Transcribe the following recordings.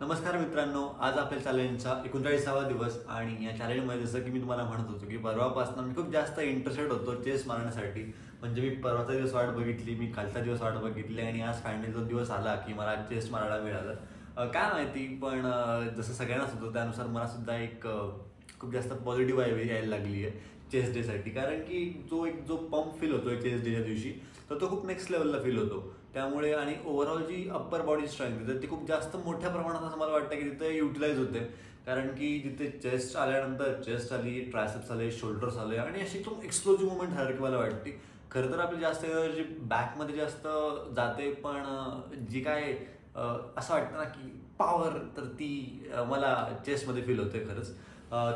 नमस्कार मित्रांनो, आज आपल्या चॅलेंजचा 39वा दिवस आणि या चॅलेंजमध्ये जसं की मी तुम्हाला म्हणत होतो की परवापासून मी खूप जास्त इंटरेस्टेड होतो चेस मारण्यासाठी. म्हणजे मी परवाचा दिवस वाट बघितली, मी कालचा दिवस वाट बघितली आणि आज फायनली जो दिवस आला की मला चेस मारायला मिळालं. काय माहिती पण जसं सगळ्यांनाच होतं त्यानुसार मला सुद्धा एक खूप जास्त पॉझिटिव्ह वाइब यायला लागली आहे चेस डेसाठी. कारण की जो पंप फील होतोय चेस डेच्या दिवशी, तर तो खूप नेक्स्ट लेवलला फील होतो. त्यामुळे आणि ओव्हरऑल जी अप्पर बॉडी स्ट्रेंथ आहे तर ती खूप जास्त मोठ्या प्रमाणात असं मला वाटतं की तिथे युटिलाइज होते. कारण की जिथे चेस्ट आल्यानंतर चेस्ट आली, ट्रायसेप्स आले, शोल्डर्स आले आणि अशी एकदम एक्सप्लोजिव्ह मुवमेंट झाल्यासारखी मला वाटते. खरं तर आपली जास्त एनर्जी बॅकमध्ये जास्त जाते, पण जी काय असं वाटतं ना की पॉवर, तर ती मला चेस्टमध्ये फील होते खरंच.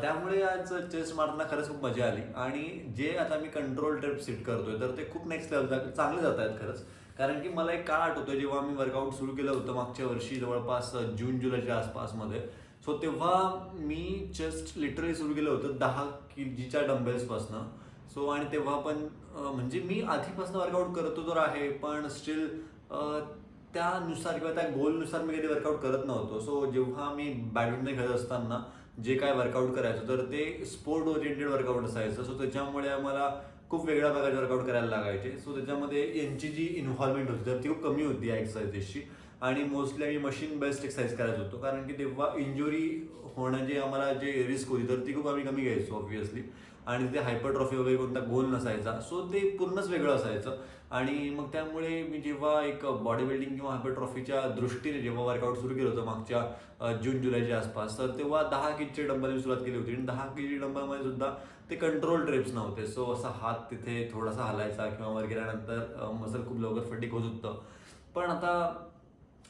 त्यामुळे आज चेस मारताना खरंच खूप मजा आली आणि जे आता मी कंट्रोल ट्रिप सेट करतोय तर ते खूप नेक्स्ट लेवल चांगले जात आहेत खरंच. कारण की मला एक काळ आठवतोय जेव्हा मी वर्कआउट सुरू केलं होतं मागच्या वर्षी जवळपास जून-जुलैच्या आसपासमध्ये. सो तेव्हा मी जस्ट लिटरली सुरू केलं होतं 10 kgच्या डंबेल्सपासनं. सो आणि तेव्हा पण म्हणजे मी आधीपासून वर्कआउट करतो तर आहे, पण स्टील त्यानुसार किंवा त्या गोलनुसार मी कधी वर्कआउट करत नव्हतो. सो जेव्हा मी बॅडमिंटन खेळत असताना जे काय वर्कआउट करायचो तर ते स्पोर्ट ओरिएंटेड वर्कआउट असायचं. सो त्याच्यामुळे आम्हाला खूप वेगळ्या प्रकारचे वर्कआउट करायला लागायचे. सो त्याच्यामध्ये यांची जी इन्व्हॉल्वमेंट होती तर ती खूप कमी होती या एक्सरसाइजेसची. आणि मोस्टली आम्ही मशीन बेस्ड एक्सरसाइज करायचो होतो, कारण की तेव्हा इंजुरी होण्याची आम्हाला जे रिस्क होती तर ती खूप आम्ही कमी घ्यायचो ऑब्व्हियसली. आणि ते हायपरट्रॉफी वगैरे कोणता गोल नसायचा, सो ते पूर्णच वेगळं असायचं. आणि मग त्यामुळे मी जेव्हा एक बॉडी बिल्डिंग किंवा हायपरट्रॉफीच्या दृष्टीने जेव्हा वर्कआउट सुरू केलं होतं मागच्या जून-जुलैच्या आसपास, तर तेव्हा 10 kgचे डंबल सुरुवात केली होती आणि 10 kg डंबलमध्ये सुद्धा ते कंट्रोल ट्रेप्स नव्हते. सो असा हात तिथे थोडासा हलायचा किंवा वर गेल्यानंतर मसल खूप लवकर फटीक होत होतं. पण आता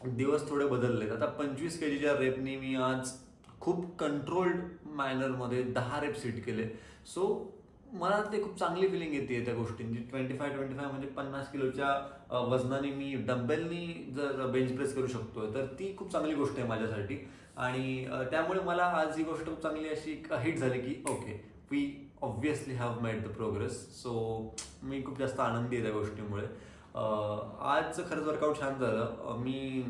दिवस थोडे बदललेत. आता 25 kgच्या रेपनी मी आज खूप कंट्रोल्ड मॅनरमध्ये 10 रेप सीट केले. सो मला ते खूप चांगली फिलिंग येते त्या गोष्टींची. 25 म्हणजे 50 किलोच्या वजनाने मी डंबेलनी जर बेंच प्रेस करू शकतोय तर ती खूप चांगली गोष्ट आहे माझ्यासाठी. आणि त्यामुळे मला आज ही गोष्ट खूप चांगली अशी हिट झाली की okay, we obviously have made the progress. So मी खूप जास्त आनंदी आहे त्या गोष्टीमुळे. आज खरंच वर्कआउट छान झालं. मी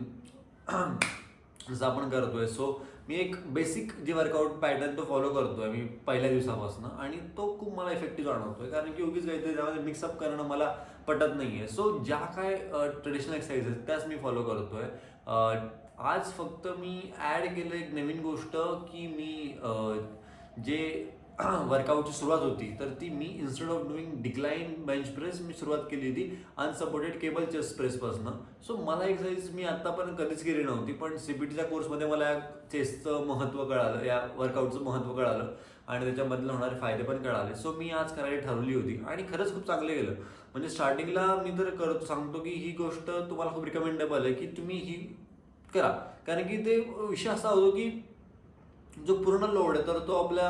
जसं आपण करतोय, सो मी एक बेसिक जे वर्कआउट पॅटर्न तो फॉलो करतोय मी पहिल्या दिवसापासून आणि तो खूप मला इफेक्टिव्ह जाणवतोय. कारण की उगीच काहीतरी त्यामध्ये मिक्सअप करणं मला पटत नाहीये. सो ज्या काय ट्रेडिशनल एक्सरसाइजेस त्याच मी फॉलो करतोय. आज फक्त मी ॲड केलं एक नवीन गोष्ट की मी जे वर्कआउटची सुरुवात होती तर ती मी instead of doing decline bench press मी सुरुवात केली होती अनसपोर्टेड केबल चेस्ट प्रेसपासून. सो मला एक्सरसाइज मी आत्तापर्यंत कधीच केली नव्हती, पण सीबीटीच्या कोर्समध्ये मला या चेस्टचं महत्त्व कळालं, या वर्कआउटचं महत्त्व कळालं आणि त्याच्यामधले होणारे फायदे पण कळाले. सो मी आज करायला ठरवली होती आणि खरंच खूप चांगलं गेलं. म्हणजे स्टार्टिंगला मी तर सांगतो की ही गोष्ट तुम्हाला खूप रिकमेंडेबल आहे की तुम्ही ही करा. कारण की ते विषय असा होतो की जो पूर्ण लोड आहे तर तो आपल्या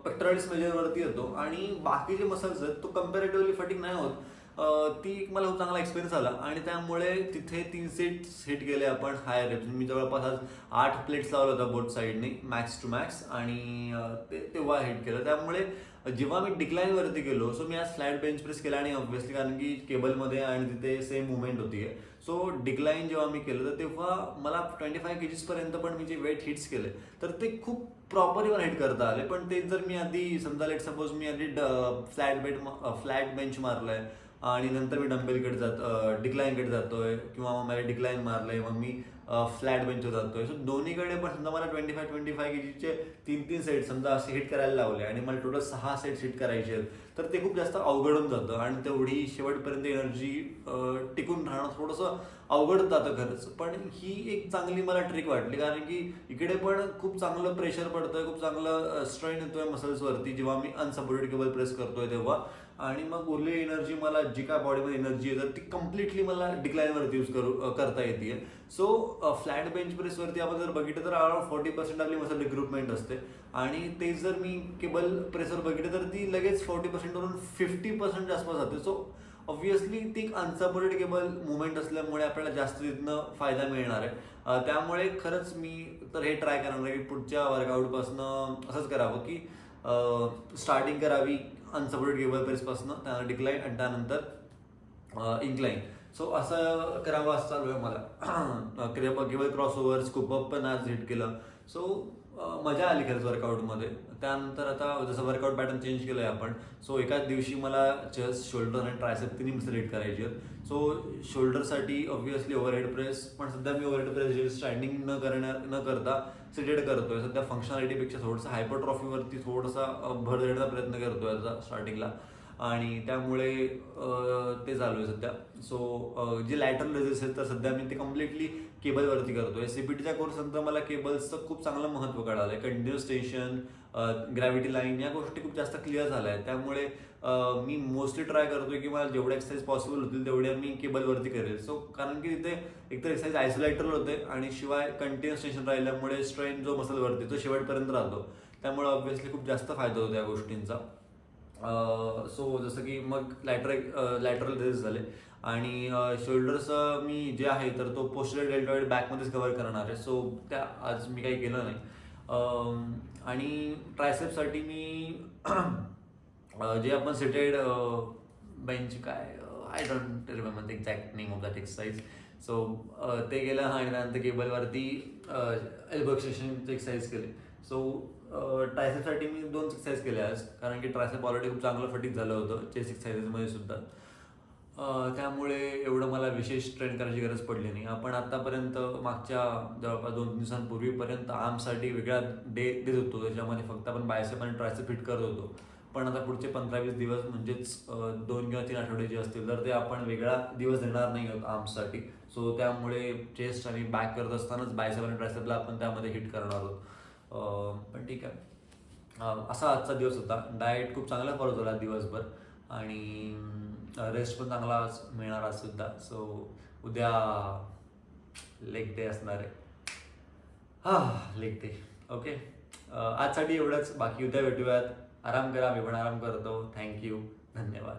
पेक्टोरल्स मेजरवरती येतो आणि बाकी जे मसल्स आहेत तो कम्पॅरेटिव्हली फटिक नाही होत. ती मला खूप चांगला एक्सपिरियन्स आला आणि त्यामुळे तिथे 3 सेट्स हिट केले आपण हाय रेप्स. मी जवळपास आज 8 प्लेट्स लावलं होता बोथ साईडने मॅक्स टू मॅक्स आणि तेव्हा हिट केलं. त्यामुळे जेव्हा मी डिक्लाईनवरती गेलो, सो मी आज फ्लॅट बेंच प्रेस केला आणि ऑब्व्हियसली कारण की केबलमध्ये आणि तिथे सेम मुवमेंट होती आहे. सो डिक्लाईन जेव्हा मी केलं तर तेव्हा मला 25 kgs पण मी जे वेट हिट्स केले तर ते खूप प्रॉपरली मला हिट करता आले. पण ते जर मी आधी समजा लेट सपोज मी आधी फ्लॅट बेंच मारलाय आणि नंतर मी डंबेलकडे डिक्लाईनकडे जातोय किंवा मग मला डिक्लाईन मारलंय मग मी फ्लॅट बेंचवर जातोय. सो दोन्हीकडे पण समजा मला 25 kgचे 3 सेट समजा असे हिट करायला लावले आणि मला टोटल 6 सेट्स हिट करायचे आहेत तर ते खूप जास्त अवघड होऊन जातं आणि तेवढी शेवटपर्यंत एनर्जी टिकून राहणं थोडंसं अवघड जातं खरंच. पण ही एक चांगली मला ट्रिक वाटली, कारण की इकडे पण खूप चांगलं प्रेशर पडतंय, खूप चांगलं स्ट्रेन येतोय मसल्सवरती जेव्हा मी अनसपोर्टेड केबल प्रेस करतोय तेव्हा. आणि मग उरलेली एनर्जी मला जी काय बॉडीमध्ये एनर्जी येतात ती कम्प्लिटली मला डिक्लाईनवरती करता येते. सो फ्लॅट बेंच प्रेसवरती आपण जर बघितलं तर अराउंड 40% आपली मसल रिक्रुटमेंट असते आणि तेच जर मी केबल प्रेसवर बघितलं तर ती लगेच 40% वरून 50% आसपास जाते. सो ऑब्व्हियसली ती एक अनसपोर्टेड केबल मुवमेंट असल्यामुळे आपल्याला जास्त तिथनं फायदा मिळणार आहे. त्यामुळे खरंच मी तर हे ट्राय करणार आहे की पुढच्या वर्कआउटपासून असंच करावं की स्टार्टिंग करावी अनसपोर्टेड केबल प्रेसपासून, त्यानंतर डिक्लाईन आणि त्यानंतर इन्क्लाईन. सो असं करावं असं चालू आहे मला. केबल क्रॉसओव्हर स्कूप अप पण आज हिट केलं. सो मजा आली खरंच वर्कआउटमध्ये. त्यानंतर आता जसं वर्कआउट पॅटर्न चेंज केलं आहे आपण. सो एकाच दिवशी मला चेस्ट, शोल्डर आणि ट्रायसेप तिन्ही मसल हिट करायची आहेत. सो शोल्डरसाठी ऑब्व्हियसली ओव्हरहेड प्रेस, पण सध्या मी ओव्हरहेड प्रेस जे स्टँडिंग न करता सिटेड करतोय. सध्या फंक्शनॅलिटीपेक्षा थोडंसं हायपरट्रॉफीवरती थोडासा भर देण्याचा प्रयत्न करतोय आता स्टार्टिंगला, आणि त्यामुळे ते चालू आहे सध्या. सो जे लॅटरल रेझेस आहेत तर सध्या मी ते कम्प्लिटली केबलवरती करतोय. CPTच्या कोर्स नंतर मला केबल्सचं खूप चांगलं महत्त्व कळालं आहे. कंटिन्युअस टेन्शन, ग्रॅव्हिटी लाईन या गोष्टी खूप जास्त क्लिअर झाल्या आहेत. त्यामुळे मी मोस्टली ट्राय करतोय की मला जेवढ्या एक्सरसाइज पॉसिबल होतील तेवढ्या मी केबलवरती करेल. सो कारण की तिथे एकतर एक्सरसाइज आयसोलेटर होते आणि शिवाय कंटिन्युअस टेन्शन राहिल्यामुळे स्ट्रेन जो मसलवरती तो शेवटपर्यंत राहतो. त्यामुळे ऑब्व्हियसली खूप जास्त फायदा होतो या गोष्टींचा. सो जसं की मग लॅटरल रेझेस झाले, आणि शोल्डर्स मी जे आहे तर तो पोस्टरल डेल्टॉइड बॅकमध्येच कव्हर करणार आहे. सो त्या आज मी काही केलं नाही. आणि ट्रायसेपसाठी मी जे आपण सिटेड बेंच काय I don't remember the exact name of that exercise. So ते केलं, आणि त्यानंतर केबलवरती एल्बो एक्सटेन्शनचे एक्सरसाइज केले. सो ट्रायसेपसाठी मी 2 एक्सरसाइज केले आज, कारण की ट्रायसेप ऑलरेडी खूप चांगलं फटीक झालं होतं चेस्ट एक्सरसाइजेसमध्ये सुद्धा. त्यामुळे एवढं मला विशेष ट्रेन करायची गरज पडली नाही. आपण आत्तापर्यंत मागच्या जवळपास 2-3 दिवसांपूर्वीपर्यंत आर्मसाठी वेगळा डे देत होतो, त्याच्यामध्ये फक्त आपण बायसेप आणि ट्रायसेप फिट करत होतो. पण आता पुढचे 15-20 दिवस म्हणजेच 2 किंवा 3 आठवडे जे असतील तर ते आपण वेगळा दिवस देणार नाही आहोत आर्म्ससाठी. सो त्यामुळे चेस्ट आणि बॅक करत असतानाच बायसेप आणि ट्रायसेपला आपण त्यामध्ये हिट करणार आहोत. पण ठीक आहे. असा आजचा दिवस होता. डाएट खूप चांगला फॉलो झाला दिवसभर, आणि रेस्ट पण चांगला मिळणार आज सुद्धा. सो उद्या लेग डे असणार आहे. Leg day. ओके, आजसाठी एवढंच. बाकी उद्या भेटूयात. आराम करा, मी पण आराम करतो. थँक्यू, धन्यवाद.